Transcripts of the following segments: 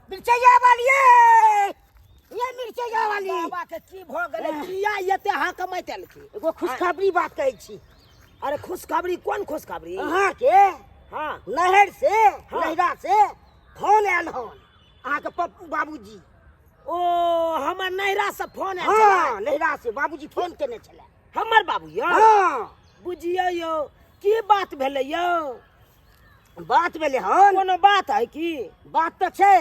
मिर्चैया वाली ये मिर्चैया वाली बाबा के की भ गेलै किया एते हाँ कमाइत एलखी एगो खुशखबरी बात कहै छी। अरे खुशखबरी कोन खुशखबरी? अहाँ के हाँ नहर से हाँ। नहिरा से फोन आयल हन अहाँ के पप्पू बाबूजी। ओ हमर नैरा से फोन आयल हाँ छलै। नहिरा से बाबूजी फोन केने छले। हमर बाबू यौ हाँ बुझियौ यौ की बात भेलै यौ? बात भेले हन। कोनो बात है की? बात तो छै।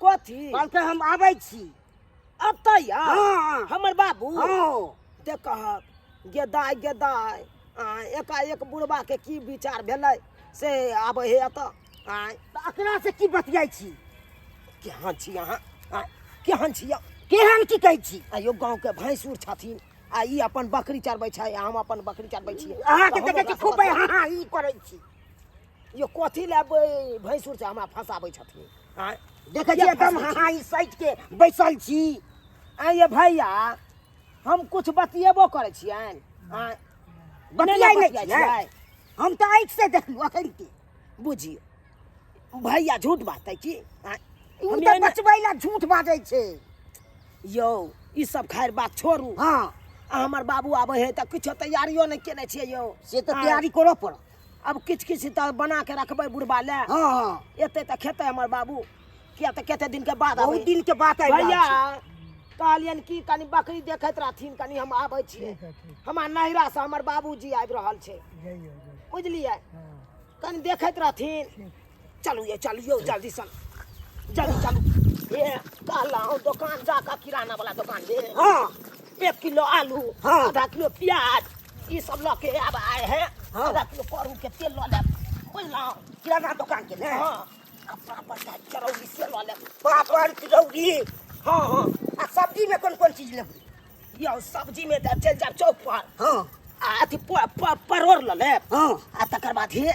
कथी? कहलकै हम आबै छी। अतै या हाँ हमर बाबू हाँ देखहक गेदाय गेदाय एकाएक बुढ़बा के की विचार भेलै से आबै हे एतऽ। एकरा से की बतियाइ छी? केहन छी अहाँ? केहन छी यौ? केहन की कहै छी? आइयो गाँव के भैंसुर छथिन आ ई अपन बकरी चरबै छै आ हम अपन बकरी चरबै छियै। अहाँ के तऽ देखे हम छी ओकरा खूब सबके- हाँ ई करै छी। यो कथी लेबै भैंसुर से हमरा फंसाबै छथिन। देखे छी एकदम हाँ ई साइड के बैसल छी। ये भैया हम कुछ बतिएबो करै छियनि। बतियाइ नहीं बतियाइ छियै। छियै। हम तो आँखि से देखलू अखन के। बुझियो भैया झूठ बातै की? उ हम तो एने- बचबै ला झूठ बाजै छै। यौ ई सब खैर बात छोड़ू। हाँ हमर बाबू आबै है तऽ किछो तैयारियो नहीं केने छियै यौ। से तो तैयारी करऽ पड़त। अब किछ किछ तऽ बना के रखबै बुढ़बा ले। हाँ हाँ एते तऽ खेतै हमर बाबू किया तऽ कते दिन के बाद बहुत आबै। दिन के बात आबि भैया रहल छै। कहलियन की कनी बकरी देखैत रहथिन कनी हम आबै छियै। हमर नैहरा से हमर बाबूजी आबि रहल छै बुझलियै। कनी देखैत रहथिन। चलू यौ जल्दी सन जल्दी चलू। ये कहलहुँ दुकान जाकर किराना वाला दुकान ले। हाँ 1 किलो आलू हाँ। आधा किलो प्याज ये सब ला के अब आए हैं। हाँ। आधा किलो करू के तेल ला ले बुझलहुँ। किराना दुकान के ने। हाँ अपना बच्चा चरौरी से ला ले। पापड़ तिलौरी। हाँ हाँ आ सब्जी में कौन कौन चीज लेबै? यौ सब्जी में चल जाब चौक पर हाँ आ अथी परोर ल लेब हाँ आ तकर बाद हे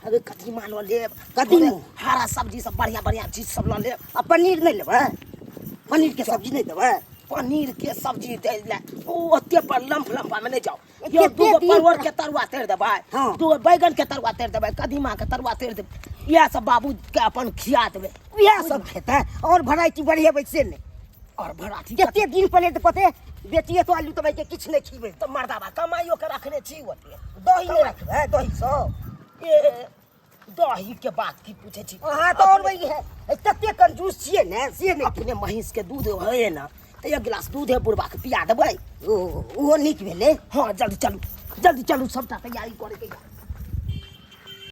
अबे कदीमा ल लेब। कदीमा? हरा सब्जी सब बढ़िया बढ़िया चीज सब ल लेब। आ पनीर नहीं लेबै? पनीर के सब्जी नहीं देबै? पनीर के सब्जी दे ले ओ ओते पर लम्फा में नहीं जाओ। एके यो दूगो दिन परवर पर- के तरुआ तैर देबै। हाँ। दूगो बैगन के तरुआ तैर देबै। कदीमा के तरुआ तैर देबै। इएह सब बाबू के अपन खिया देबै। इएह सब खेतै और वेराइटी बढ़ेबै से नहीं। और भराठी केते दिन पहले तो पते बेटिए तो आलू तबै के किछ नहीं खीबै। तो मर्दाबा कमाइयो के रखने छी ओते। दही नहीं रखबै? दही सब ए दही के बात की पूछे छी? अहाँ तो और वही है तते कंजूस छियै ने से नहीं। अपने महींस के दूध है ना तो 1 गिलास दूध है बुढ़बा के पिया देबै। ओहो नीक भेलै। हाँ जल्दी चलू सबटा तैयारी करे के।